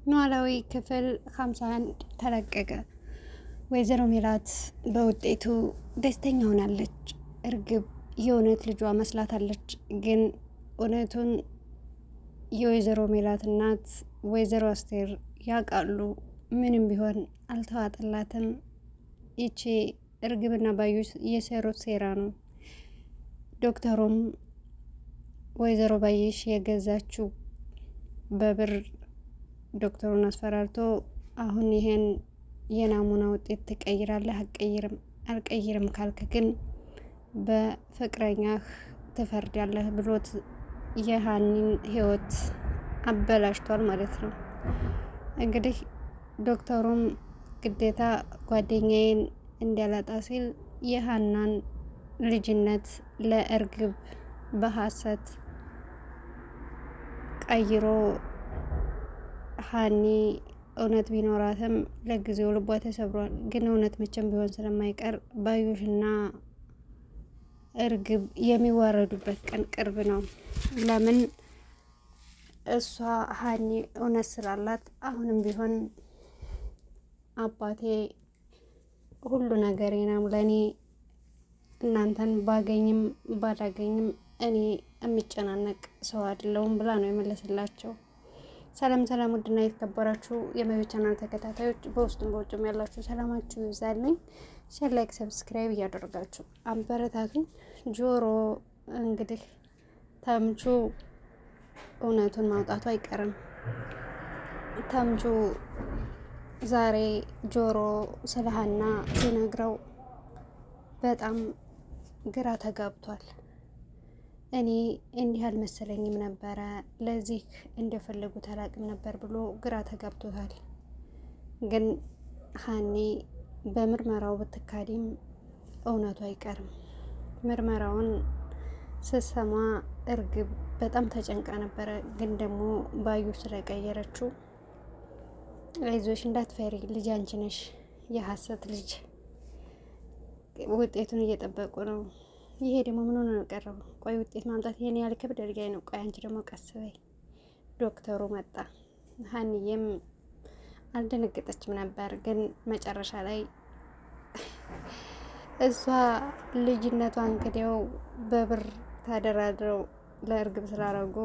ኖላዊ ክፍል 51 ተለቀቀ። ወይዘሮ ሜላት በውጤቱ ደስተኛ ሆናለች። እርግብ የእውነት ልጇ መስላታለች። ግን እውነቱን የወይዘሮ ሜላት እናት ወይዘሮ አስቴር ያውቃሉ። ምንም ቢሆን አልተዋጠላትም። ይቺ እርግብና ባዩሽ የሰሩት ሴራ ነው። ዶክተሩም ወይዘሮ ባዩሽ የገዛችው በብር ዶክተሩን አስፈራርቶ አሁን ይሄን የናሙና ውጤት ትቀይራለህ አልቀይርም ካልክ ግን በፍቅረኛህ ትፈርዳለህ ብሎት የሀኒን ህይወት አበላሽቷል ማለት ነው። እንግዲህ ዶክተሩም ግዴታ ጓደኛዬን እንዲያላጣ ሲል የሀናን ልጅነት ለእርግብ በሐሰት ቀይሮ ሀኒ እውነት ቢኖራትም ለጊዜው ልቧ ተሰብሯል። ግን እውነት መቼም ቢሆን ስለማይቀር ባዩሽና እርግብ የሚዋረዱበት ቀን ቅርብ ነው። ለምን እሷ ሀኒ እውነት ስላላት አሁንም ቢሆን አባቴ ሁሉ ነገሬ ነው ለእኔ እናንተን ባገኝም ባላገኝም እኔ የሚጨናነቅ ሰው አይደለሁም ብላ ነው የመለስላቸው። ሰላም ሰላም፣ ውድና የተከበራችሁ የመቤት ቻናል ተከታታዮች በውስጡም በውጭም ያላችሁ ሰላማችሁ ይብዛልኝ። ሼር፣ ላይክ፣ ሰብስክራይብ እያደረጋችሁ አበረታቱኝ። ጆሮ እንግዲህ ተምቹ እውነቱን ማውጣቱ አይቀርም። ተምቹ ዛሬ ጆሮ ስለ ሀና ሲነግረው በጣም ግራ ተጋብቷል። እኔ እንዲህ አልመሰለኝም ነበረ፣ ለዚህ እንደፈለጉት አላቅም ነበር ብሎ ግራ ተጋብቶታል። ግን ሀኒ በምርመራው ብትካዲም እውነቱ አይቀርም። ምርመራውን ስትሰማ እርግብ በጣም ተጨንቃ ነበረ። ግን ደግሞ ባዩ ስለቀየረችው አይዞሽ እንዳትፈሪ ልጅ አንቺ ነሽ፣ የሀሰት ልጅ ውጤቱን እየጠበቁ ነው። ይሄ ደግሞ ምን ሆነ ነው ቀረው? ቆይ ውጤት ማምጣት ይሄን ያህል ከብድ አድርጋኝ ነው። ቆይ አንቺ ደግሞ ቀስ በይ። ዶክተሩ መጣ። ሀኒዬም አልደነገጠችም ነበር። ግን መጨረሻ ላይ እሷ ልጅነቷን እንግዲው በብር ተደራድረው ለእርግብ ስላረጉ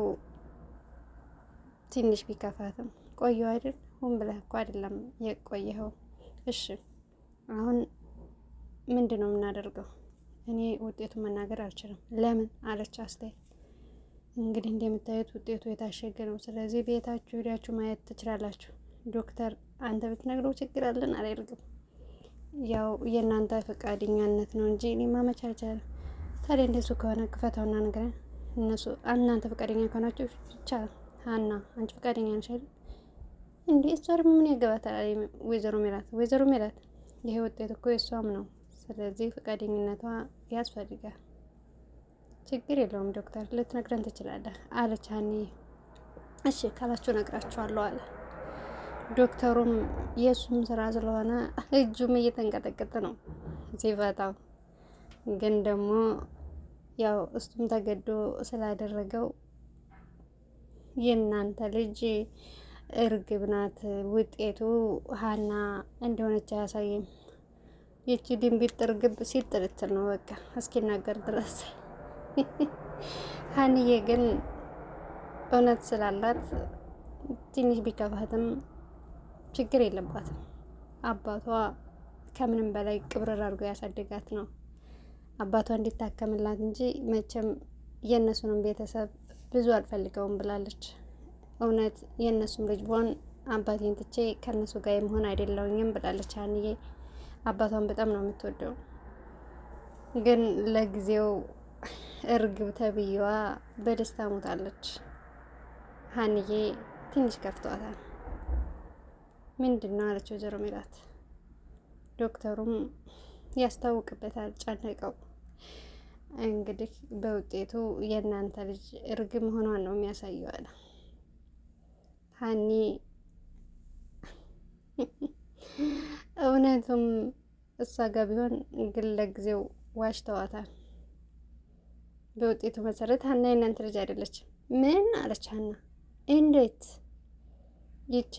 ትንሽ ቢከፋትም ቆየው አይደል? ሁን ብለህ እኮ አይደለም የቆየኸው። እሺ አሁን ምንድን ነው የምናደርገው? እኔ ውጤቱን መናገር አልችልም። ለምን አለች አስቴር። እንግዲህ እንደምታዩት ውጤቱ የታሸገ ነው። ስለዚህ ቤታችሁ ሄዳችሁ ማየት ትችላላችሁ። ዶክተር አንተ ብትነግረው ችግር አለን አላደርግም። ያው የእናንተ ፈቃደኛነት ነው እንጂ እኔ ማመቻቻል። ታዲያ እንደሱ ከሆነ ክፈተውና ንገረን። እነሱ እናንተ ፈቃደኛ ከሆናችሁ ይቻላል። ሀና አንቺ ፈቃደኛ ነሽ አይደል? እንዴ እሷ ደግሞ ምን ያገባታል? ወይዘሮ ሜላት ይሄ ውጤት እኮ የእሷም ነው። ስለዚህ ፈቃደኝነቷ ያስፈልጋል። ችግር የለውም ዶክተር ልትነግረን ትችላለህ አለች ሀኒ። እሺ ካላችሁ ነግራችኋለሁ አለ ዶክተሩም። የእሱም ስራ ስለሆነ እጁም እየተንቀጠቀጠ ነው ሲፈታው። ግን ደግሞ ያው እሱም ተገዶ ስላደረገው የእናንተ ልጅ እርግብ ናት፣ ውጤቱ ሀና እንደሆነች አያሳይም። ይቺ ድንቢጥ እርግብ ሲጥልትል ነው በቃ እስኪናገር ድረስ። ሀኒዬ ግን እውነት ስላላት ትንሽ ቢከፋትም ችግር የለባትም። አባቷ ከምንም በላይ ቅብረር አድርጎ ያሳድጋት ነው። አባቷ እንዲታከምላት እንጂ መቼም የእነሱንም ቤተሰብ ብዙ አልፈልገውም ብላለች። እውነት የእነሱም ልጅ ብሆን አባቴን ትቼ ከእነሱ ጋር የመሆን አይደለውኝም ብላለች ሀኒዬ። አባቷን በጣም ነው የምትወደው። ግን ለጊዜው እርግብ ተብዬዋ በደስታ ሞታለች። ሀኒዬ ትንሽ ከፍቷታል። ምንድን ነው አለች ወይዘሮ ሜላት። ዶክተሩም ያስታውቅበታል፣ ጨነቀው። እንግዲህ በውጤቱ የእናንተ ልጅ እርግብ መሆኗን ነው የሚያሳየው አለ። ሀኒ እውነቱም እሷ ጋር ቢሆን ግን ለጊዜው ዋሽተዋታል። በውጤቱ መሰረት ሀና የእናንተ ልጅ አይደለችም። ምን አለች ሀና? እንዴት? ይቺ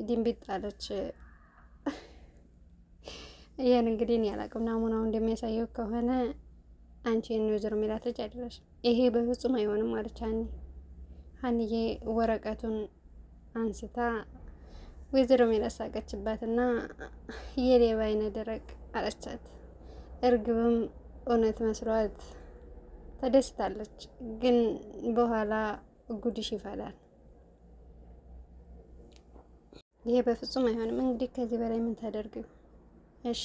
ድንቢጥ አለች። ይህን እንግዲህ እኔ አላውቅም። ናሙናው እንደሚያሳየው ከሆነ አንቺ የወይዘሮ ሜላት ልጅ አይደለሽም። ይሄ በፍጹም አይሆንም አለች ሀኒ። ሀኒዬ ወረቀቱን አንስታ ወይዘሮ ሜላት ሳቀችባትና የሌባ አይነ ደረቅ አለቻት። እርግብም እውነት መስሏት ተደስታለች። ግን በኋላ ጉድሽ ይፈላል። ይሄ በፍጹም አይሆንም። እንግዲህ ከዚህ በላይ ምን ታደርጊው? እሺ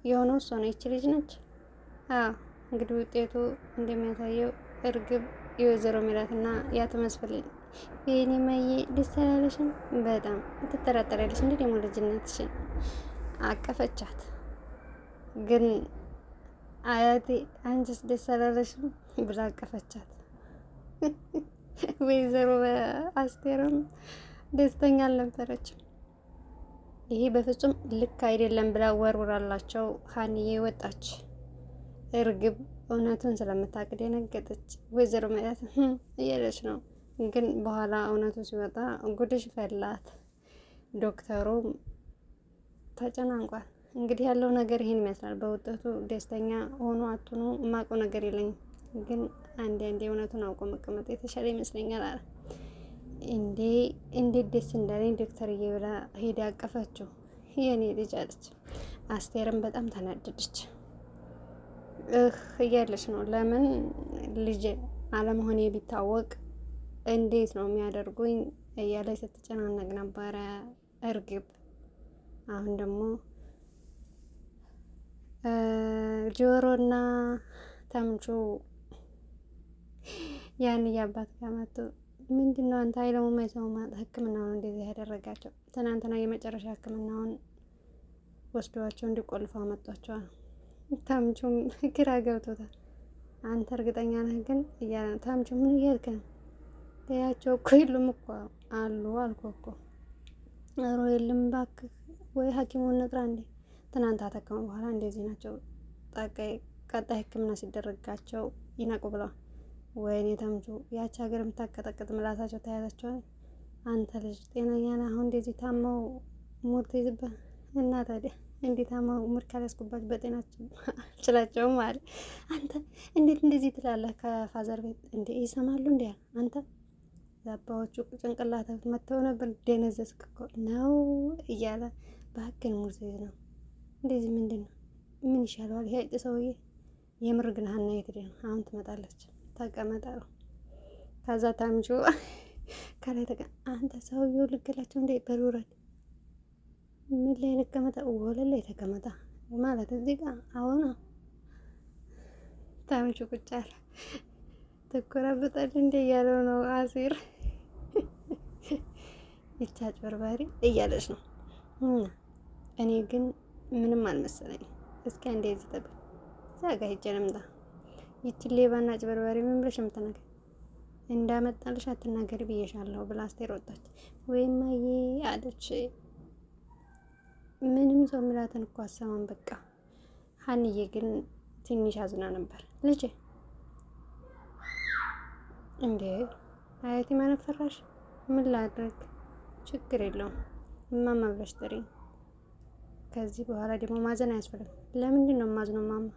የሆነው እሷ ነው። ይቺ ልጅ ነች። አዎ እንግዲህ ውጤቱ እንደሚያሳየው እርግብ የወይዘሮ ሜላትና ያቶ መስፍን። የኔ ማዬ ደስ አላለሽም? በጣም ትጠራጠሪያለሽ እንዴ? ደግሞ ልጅነትሽን አቀፈቻት። ግን አያቴ አንቺስ ደስ አላለሽም ብላ አቀፈቻት። ወይዘሮ አስቴርም ደስተኛ አልነበረችም። ይሄ በፍጹም ልክ አይደለም ብላ ወርውራላቸው ሀኒዬ ወጣች። እርግብ እውነቱን ስለምታውቅ ደነገጠች። ወይዘሮ ሜላት እያለች ነው፣ ግን በኋላ እውነቱ ሲወጣ ጉድሽ ፈላት። ዶክተሩም ተጨናንቋል። እንግዲህ ያለው ነገር ይሄን ይመስላል። በውጤቱ ደስተኛ ሆኖ አትሆኑ የማውቀው ነገር የለኝም፣ ግን አንዴ እውነቱን አውቆ መቀመጥ የተሻለ ይመስለኛል አለ። እንዴት ደስ እንዳለኝ ዶክተርዬ ብላ ሄዳ ያቀፈችው። የኔ ልጅ አለች። አስቴርም በጣም ተናደደች። እያለች ነው፣ ለምን ልጅ አለመሆኔ ቢታወቅ እንዴት ነው የሚያደርጉኝ እያለች ስትጨናነቅ ነበረ እርግብ። አሁን ደግሞ ጆሮና ተምቹ ያን የአባት ጋር መጡ። ምንድን ነው አንተ አይለውም አይሰውም ሕክምናውን እንደዚህ ያደረጋቸው? ትናንትና የመጨረሻ ሕክምናውን ወስደዋቸው እንዲቆልፈው መጧቸዋል። ተምቹም ግራ ገብቶታል። አንተ እርግጠኛ ነህ ግን እያለ ነው። ተምቹ ምን እያልክ ነው? ያቸው እኮ የሉም እኮ አሉ አልኩህ እኮ። ኧረ የለም እባክህ፣ ወይ ሐኪሙን ንጥራ እንዴ። ትናንት አተከሙ በኋላ እንደዚህ ናቸው። ቀጣይ ሕክምና ሲደረጋቸው ይነቁ ብለዋል። ወይኔ ተምቹ ያቺ ሀገር የምታቀጠቅጥ ምላሳቸው ተያዛቸዋል። አንተ ልጅ ጤነኛ ነህ? አሁን እንደዚህ ታመው ሙድ ትይዝብህ እና ታዲያ እንዴት ታመው ሙድ ካልያዝኩባቸው በጤናቸው አልችላቸውም አለ። አንተ እንዴት እንደዚህ ትላለህ? ከፋዘር ቤት እንዴ ይሰማሉ እንዴ? አንተ ዛባዎቹ ጭንቅላት መተው ነበር። ደነዘዝክ እኮ ነው እያለ በሀቅን ሙድ ትይዝ ነው እንደዚህ። ምንድን ነው ምን ይሻለዋል? ይሄ አይጥ ሰውዬ የምር ግን ሀና የት ሄደ ነው? አሁን ትመጣለች። ተቀመጠ ነው። ከዛ ታምቹ ከላይ አንተ ሰውዬው ልገላቸው እንደ በሩረት ምን ላይ ልቀመጣ? ወለል ላይ ተቀመጣ ማለት እዚህ ጋር አሁን ታምቹ ቁጭ አለ። ትኮራበጣለህ እንደ እያለው ነው አሲር። ይቻጭ በርባሪ እያለች ነው። እኔ ግን ምንም አልመሰለኝም። እስኪ አንዴ እዚህ ጠብቅ፣ እዛ ጋር ሂጅ ልምጣ። ይችን ሌባና አጭበርባሪ ምን ብለሽ የምትናገር? እንዳመጣልሽ አትናገሪ ብዬሻለሁ ብላ አስቴር ወጣች። ወይም ማዬ አለች። ምንም ሰው ሚላትን እኮ አሰማን በቃ። ሀንዬ ግን ትንሽ አዝና ነበር። ልጄ እንዴ አያቴ ማለት ፈራሽ? ምን ላድርግ? ችግር የለውም እማማ ብለሽ ጥሪኝ። ከዚህ በኋላ ደግሞ ማዘን አያስፈልግም። ለምንድን ነው ማዝነው ማማ?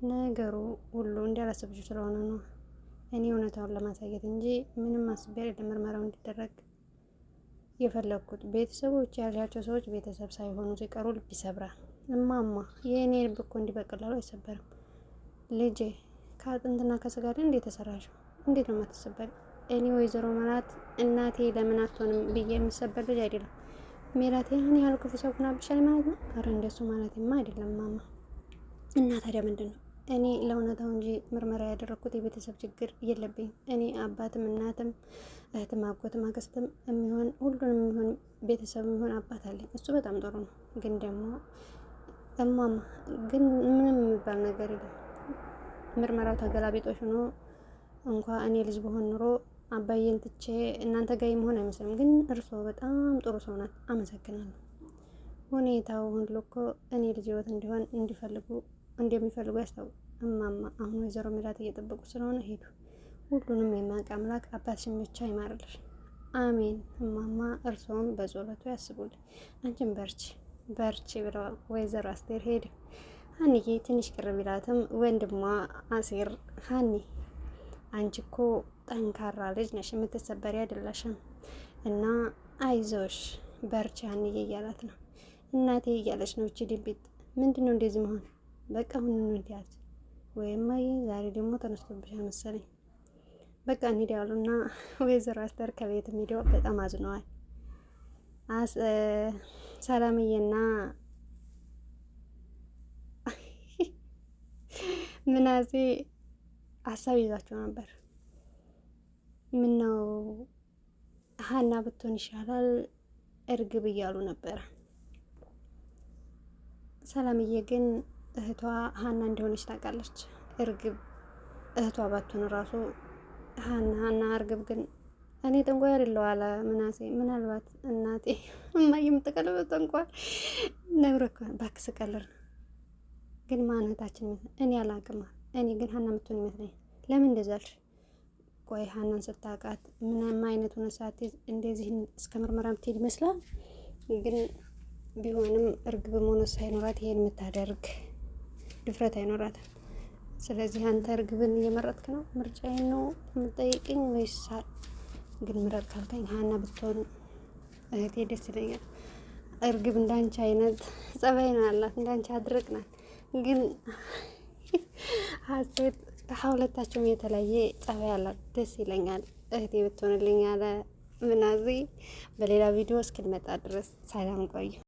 ነገሩ ሁሉ እንዳላሰብሽው ስለሆነ ነው። እኔ እውነታውን ለማሳየት እንጂ ምንም አስቤ አይደለም ምርመራው እንዲደረግ የፈለግኩት። ቤተሰቦች ያላቸው ሰዎች ቤተሰብ ሳይሆኑ ሲቀሩ ልብ ይሰብራል። እማማ የእኔ ልብ እኮ እንዲህ በቀላሉ አይሰበርም። ልጄ ከአጥንትና ከስጋ እንዴት ተሰራሽው? እንዴት ነው የማትሰበር? እኔ ወይዘሮ ሜላት እናቴ ለምን አትሆንም ብዬ የምሰበር ልጅ አይደለም። ሜላት ያን ያህል ክፉ ሰው ሆናብሻል ማለት ነው? ኧረ እንደሱ ማለትማ አይደለም ማማ። እና ታዲያ ምንድን ነው? እኔ ለእውነታው እንጂ ምርመራ ያደረግኩት የቤተሰብ ችግር የለብኝም። እኔ አባትም እናትም እህትም አጎትም አክስትም የሚሆን ሁሉንም የሚሆን ቤተሰብ የሚሆን አባት አለኝ። እሱ በጣም ጥሩ ነው። ግን ደግሞ እማማ ግን ምንም የሚባል ነገር የለም። ምርመራው ተገላቢጦሽ ሆኖ እንኳ እኔ ልጅ በሆን ኑሮ አባዬን ትቼ እናንተ ጋር መሆን አይመስልም። ግን እርስዎ በጣም ጥሩ ሰው ናት። አመሰግናለሁ። ሁኔታው ሁሉ እኮ እኔ ልጅ ህይወት እንዲሆን እንደሚፈልጉ ያስታውቅ። እማማ አሁን ወይዘሮ ሜላት እየጠበቁ ስለሆነ ሄዱ። ሁሉንም የማያውቅ አምላክ አባትሽን ብቻ ይማርልሽ። አሜን እማማ እርስዎም በጸሎቱ ያስቡልኝ። አንቺን በርቺ ብለው ወይዘሮ አስቴር ሄደ። ሀኒዬ ትንሽ ቅር ቢላትም ወንድሟ አሴር ሀኒ አንቺ እኮ ጠንካራ ልጅ ነሽ፣ የምትሰበሪ አይደለሽም እና አይዞሽ በርቺ ሀኒዬ እያላት ነው። እናቴ እያለች ነው እቺ ድንቢጥ። ምንድን ነው እንደዚህ መሆን? በቃ ምን እንዲያት ወይም ዛሬ ደግሞ ተነስቶብሻል መሰለኝ። በቃ እንሂድ ያሉና ወይዘሮ አስቴር ከቤት ሄደው በጣም አዝነዋል። ሰላምዬና ምናሴ ሀሳብ ይዟቸው ነበር። ምነው ሀና ብትሆን ይሻላል እርግብ እያሉ ነበረ። ሰላምዬ ግን እህቷ ሀና እንደሆነች ታውቃለች። እርግብ እህቷ ባትሆን ራሱ ሀና እርግብ ግን እኔ ጠንቋይ አይደለሁ አለ ምናሴ። ምናልባት እናቴ እማዬ የምትቀለበት ጠንቋይ ነግረህ እባክህ ስቀልር ነው። ግን ማንነታችን እኔ አላውቅም። እኔ ግን ሀና የምትሆን ይመስለኛል። ለምን እንደዛ አልሽ? ቆይ ሀናን ስታውቃት ምንም አይነት ሆነ ሳትይዝ እንደዚህ እስከ ምርመራ የምትሄድ ይመስላል። ግን ቢሆንም እርግብም ሆነ ሳይኖራት ይሄን የምታደርግ ድፍረት አይኖራትም። ስለዚህ አንተ እርግብን እየመረጥክ ነው? ምርጫዬን ነው የምጠይቅኝ ወይስ? ግን ምረጥ ካልከኝ ሀና ብትሆን እህቴ ደስ ይለኛል። እርግብ እንዳንቺ አይነት ጸባይ ነው ያላት፣ እንዳንቺ አድርቅ ናት። ግን ሀሴት ከሁለታቸውም የተለየ ጸባይ ያላት ደስ ይለኛል እህቴ ብትሆንልኝ አለ ምናሴ። በሌላ ቪዲዮ እስክንመጣ ድረስ ሰላም ቆዩ።